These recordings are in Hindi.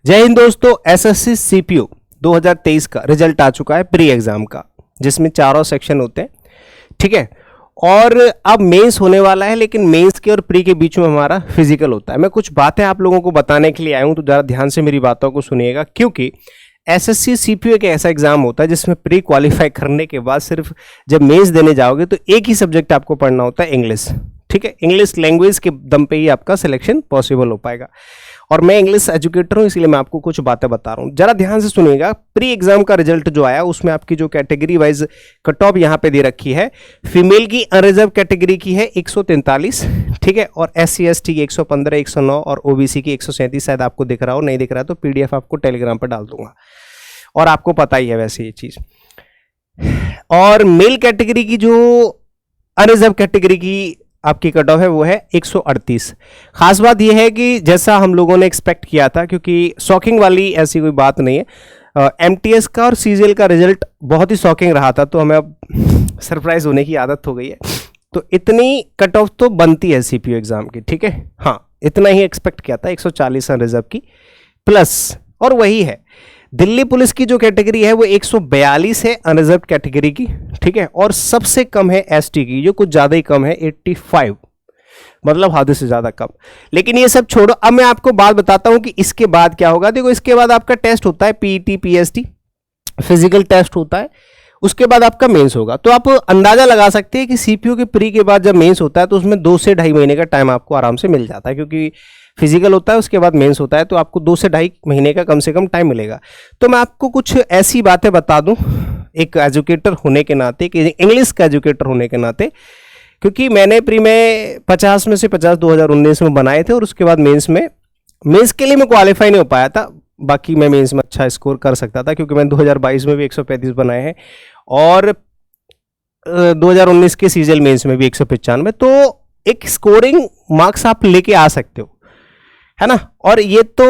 जय हिंद दोस्तों, एसएससी सीपीयू 2023 का रिजल्ट आ चुका है प्री एग्जाम का, जिसमें चारों सेक्शन होते हैं। ठीक है, और अब मेंस होने वाला है, लेकिन मेंस के और प्री के बीच में हमारा फिजिकल होता है। मैं कुछ बातें आप लोगों को बताने के लिए आया हूं, तो जरा ध्यान से मेरी बातों को सुनिएगा, क्योंकि एसएससी सीपीयू एक ऐसा एग्जाम होता है जिसमें प्री क्वालिफाई करने के बाद सिर्फ जब मेंस देने जाओगे तो एक ही सब्जेक्ट आपको पढ़ना होता है, इंग्लिश। ठीक है, इंग्लिश लैंग्वेज के दम पे ही आपका सिलेक्शन पॉसिबल हो पाएगा। और मैं इंग्लिश एजुकेटर हूं, इसलिए मैं आपको कुछ बातें बता रहा हूं, जरा ध्यान से सुनिएगा। प्री एग्जाम का रिजल्ट जो आया उसमें आपकी जो कैटेगरी वाइज कट ऑफ यहां पे दे रखी है, फीमेल की अनरिजर्व कैटेगरी की है 143, ठीक है, और SC ST की 115, 109 और OBC की 137। शायद आपको दिख रहा हो, नहीं दिख रहा तो PDF आपको टेलीग्राम पर डाल दूंगा, और आपको पता ही है वैसे ये चीज। और मेल कैटेगरी की जो अनरिजर्व कैटेगरी की आपकी कट ऑफ है वो है 138। खास बात यह है कि जैसा हम लोगों ने एक्सपेक्ट किया था, क्योंकि शॉकिंग वाली ऐसी कोई बात नहीं है। MTS का और CGL का रिजल्ट बहुत ही शॉकिंग रहा था, तो हमें अब सरप्राइज होने की आदत हो गई है। तो इतनी कट ऑफ तो बनती है सीपीयू एग्जाम की, ठीक है। हाँ, इतना ही एक्सपेक्ट किया था, 140 रिजर्व की प्लस, और वही है। दिल्ली पुलिस की जो कैटेगरी है वो 142 है अनरिजर्व कैटेगरी की, ठीक है, और सबसे कम है ST की, जो कुछ ज्यादा ही कम है 85, मतलब हद से ज्यादा कम। लेकिन ये सब छोड़ो, अब मैं आपको बात बताता हूं कि इसके बाद क्या होगा। देखो, इसके बाद आपका टेस्ट होता है PET PST, फिजिकल टेस्ट होता है, उसके बाद आपका मेंस होगा। तो आप अंदाजा लगा सकते हैं कि सीपीयू के प्री के बाद जब मेंस होता है तो उसमें 2 से 2.5 महीने का टाइम आपको आराम से मिल जाता है, क्योंकि फिजिकल होता है उसके बाद मेंस होता है, तो आपको 2 से 2.5 महीने का कम से कम टाइम मिलेगा। तो मैं आपको कुछ ऐसी बातें बता दूं एक एजुकेटर होने के नाते, कि इंग्लिश का एजुकेटर होने के नाते, क्योंकि मैंने प्री में 50 में से 50 2019 में बनाए थे, और उसके बाद मेंस के लिए मैं क्वालिफाई नहीं हो पाया था। बाकी मैं मेंस में अच्छा स्कोर कर सकता था, क्योंकि मैंने 2022 में भी 135 बनाए हैं, और 2019 के सीजीएल मेंस में भी 195। तो एक स्कोरिंग मार्क्स आप लेके आ सकते हो, है ना। और ये तो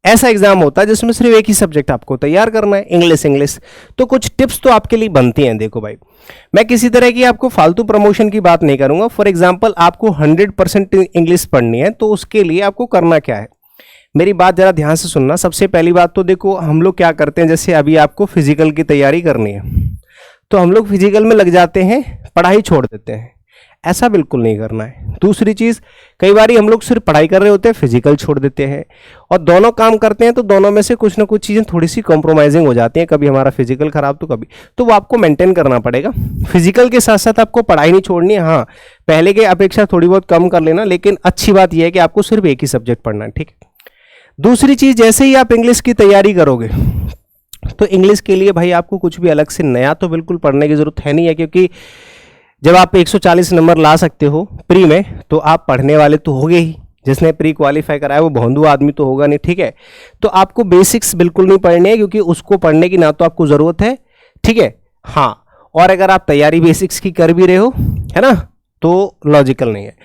ऐसा एग्जाम होता है जिसमें सिर्फ एक ही सब्जेक्ट आपको तैयार करना है, इंग्लिश। तो कुछ टिप्स तो आपके लिए बनती हैं। देखो भाई, मैं किसी तरह की आपको फालतू प्रमोशन की बात नहीं करूंगा। फॉर एग्जांपल, आपको 100% इंग्लिश पढ़नी है, तो उसके लिए आपको करना क्या है, मेरी बात जरा ध्यान से सुनना। सबसे पहली बात तो देखो, हम लोग क्या करते हैं, जैसे अभी आपको फिजिकल की तैयारी करनी है, तो हम लोग फिजिकल में लग जाते हैं, पढ़ाई छोड़ देते हैं। ऐसा बिल्कुल नहीं करना है। दूसरी चीज, कई बार हम लोग सिर्फ पढ़ाई कर रहे होते हैं, फिजिकल छोड़ देते हैं, और दोनों काम करते हैं, तो दोनों में से कुछ ना कुछ चीजें थोड़ी सी कॉम्प्रोमाइजिंग हो जाती हैं। कभी हमारा फिजिकल खराब तो कभी, तो वो आपको मेंटेन करना पड़ेगा। फिजिकल के साथ साथ आपको पढ़ाई नहीं छोड़नी है। हाँ, पहले के अपेक्षा थोड़ी बहुत कम कर लेना, लेकिन अच्छी बात यह है कि आपको सिर्फ एक ही सब्जेक्ट पढ़ना है, ठीक है। दूसरी चीज, जैसे ही आप इंग्लिश की तैयारी करोगे, तो इंग्लिश के लिए भाई आपको कुछ भी अलग से नया तो बिल्कुल पढ़ने की जरूरत है नहीं है, क्योंकि जब आप 140 नंबर ला सकते हो प्री में, तो आप पढ़ने वाले तो होगे ही। जिसने प्री क्वालिफाई कराया वो भोंदू आदमी तो होगा नहीं, ठीक है। तो आपको बेसिक्स बिल्कुल नहीं पढ़ने हैं, क्योंकि उसको पढ़ने की ना तो आपको जरूरत है, ठीक है। हाँ, और अगर आप तैयारी बेसिक्स की कर भी रहे हो, है ना, तो लॉजिकल नहीं है,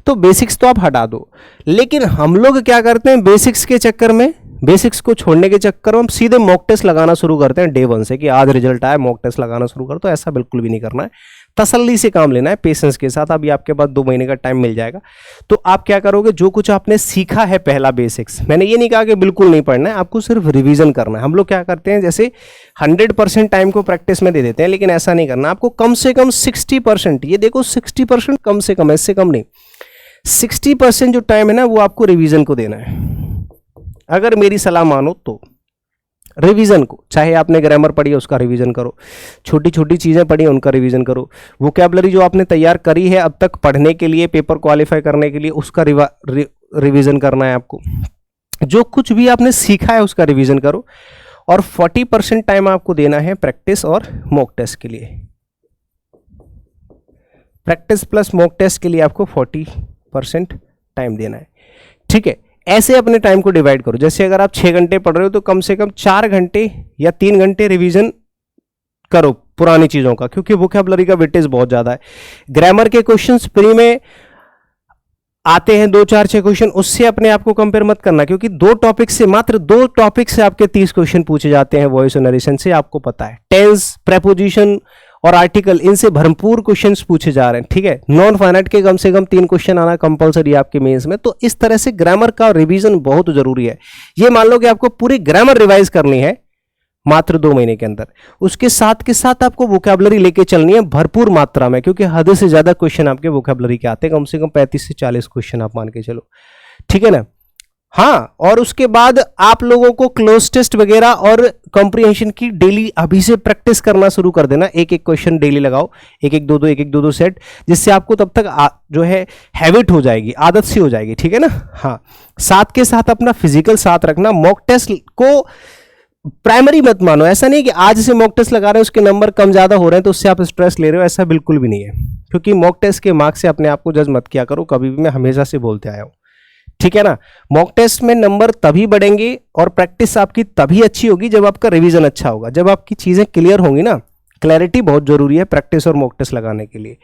तो बेसिक्स तो आप हटा दो। लेकिन हम लोग क्या करते हैं, बेसिक्स के चक्कर में, बेसिक्स को छोड़ने के चक्कर में हम सीधे मॉक टेस्ट लगाना शुरू करते हैं डे 1 से, कि आज रिजल्ट आया मॉक टेस्ट लगाना शुरू कर। तो ऐसा बिल्कुल भी नहीं करना है, तसल्ली से काम लेना है, पेशेंस के साथ। अभी आपके पास 2 महीने का टाइम मिल जाएगा। तो आप क्या करोगे, जो कुछ आपने सीखा है पहला बेसिक्स, मैंने ये नहीं कहा कि बिल्कुल नहीं पढ़ना है, आपको सिर्फ रिवीजन करना है। हम लोग क्या करते हैं, जैसे 100% टाइम को प्रैक्टिस में दे देते हैं, लेकिन ऐसा नहीं करना। आपको कम से कम 60%, ये देखो 60% कम से कम, इससे कम नहीं, 60% जो टाइम है ना, वो आपको रिवीजन को देना है। अगर मेरी सलाह मानो तो रिवीजन को, चाहे आपने ग्रामर पढ़ी है उसका रिवीजन करो, छोटी छोटी चीज़ें पढ़ी हैं उनका रिवीजन करो, वोकैबुलरी जो आपने तैयार करी है अब तक पढ़ने के लिए, पेपर क्वालिफाई करने के लिए, उसका रिवीजन करना है आपको। जो कुछ भी आपने सीखा है उसका रिवीजन करो, और 40% टाइम आपको देना है प्रैक्टिस और मॉक टेस्ट के लिए। प्रैक्टिस प्लस मॉक टेस्ट के लिए आपको 40% टाइम देना है, ठीक है। ऐसे अपने टाइम को डिवाइड करो। जैसे अगर आप 6 घंटे पढ़ रहे हो, तो कम से कम 4 घंटे या 3 घंटे रिवीजन करो पुरानी चीज़ों का, क्योंकि वोकैबुलरी का वेटेज बहुत ज़्यादा है। ग्रामर के क्वेश्चंस प्री में आते हैं 2 4 6 क्वेश्चन, उससे अपने आप को कंपेयर मत करना, क्योंकि 2 टॉपिक से, मात्र 2 टॉपिक से आपके 30 क्वेश्चन पूछे जाते हैं वॉइस और नरेशन से, आपको पता है। टेंस, प्रेपोजिशन और आर्टिकल, इनसे भरपूर क्वेश्चंस पूछे जा रहे हैं, ठीक है। नॉन फाइनाइट के कम से कम 3 क्वेश्चन आना कंपलसरी है आपके मेंस में। तो इस तरह से ग्रामर का रिवीजन बहुत जरूरी है। ये मान लो कि आपको पूरी ग्रामर रिवाइज करनी है मात्र 2 महीने के अंदर, उसके साथ के साथ आपको वोकैबुलरी लेके चलनी है भरपूर मात्रा में, क्योंकि हद से ज्यादा क्वेश्चन आपके वोकैबुलरी के आते हैं, कम से कम 35 से 40 क्वेश्चन आप मान के चलो, ठीक है ना। हाँ, और उसके बाद आप लोगों को क्लोज टेस्ट वगैरह और कॉम्प्रिहेंशन की डेली अभी से प्रैक्टिस करना शुरू कर देना। एक एक क्वेश्चन डेली लगाओ, एक एक दो दो सेट, जिससे आपको तब तक जो है हैबिट हो जाएगी, आदत सी हो जाएगी, ठीक है ना। हाँ, साथ के साथ अपना फिजिकल साथ रखना। मॉक टेस्ट को प्राइमरी मत मानो। ऐसा नहीं कि आज से मॉक टेस्ट लगा रहे हैं उसके नंबर कम ज्यादा हो रहे हैं तो उससे आप स्ट्रेस ले रहे हो, ऐसा बिल्कुल भी नहीं है। क्योंकि मॉक टेस्ट के मार्क्स से अपने आप को जज मत किया करो कभी भी, मैं हमेशा से बोलते आया हूं, ठीक है ना। मॉक टेस्ट में नंबर तभी बढ़ेंगे और प्रैक्टिस आपकी तभी अच्छी होगी जब आपका रिवीजन अच्छा होगा, जब आपकी चीजें क्लियर होंगी ना। क्लैरिटी बहुत जरूरी है प्रैक्टिस और मॉक टेस्ट लगाने के लिए।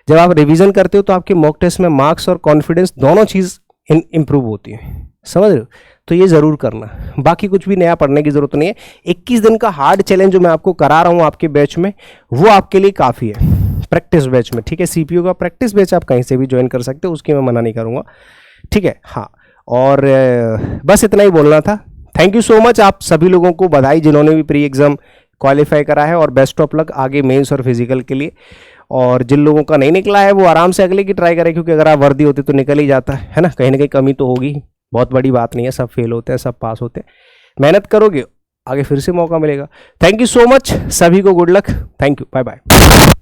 जब आप रिवीजन करते हो तो आपके मॉक टेस्ट में मार्क्स और कॉन्फिडेंस दोनों चीज इंप्रूव होती है, समझ रहे हो। तो ये जरूर करना, बाकी कुछ भी नया पढ़ने की जरूरत नहीं है। 21 दिन का हार्ड चैलेंज जो मैं आपको करा रहा हूं आपके बैच में, वो आपके लिए काफी है प्रैक्टिस बैच में, ठीक है। सीपीयू का प्रैक्टिस बैच आप कहीं से भी ज्वाइन कर सकते हो, उसकी मैं मना नहीं करूंगा, ठीक है। हाँ, और बस इतना ही बोलना था। थैंक यू सो मच आप सभी लोगों को, बधाई जिन्होंने भी प्री एग्जाम क्वालिफाई करा है, और बेस्ट ऑफ लक आगे मेंस और फिजिकल के लिए। और जिन लोगों का नहीं निकला है वो आराम से अगले की ट्राई करें, क्योंकि अगर आप वर्दी होते तो निकल ही जाता है ना कहीं कमी तो होगी, बहुत बड़ी बात नहीं है, सब फेल होते हैं सब पास होते हैं। मेहनत करोगे आगे फिर से मौका मिलेगा। थैंक यू सो मच, सभी को good luck, thank you, bye bye.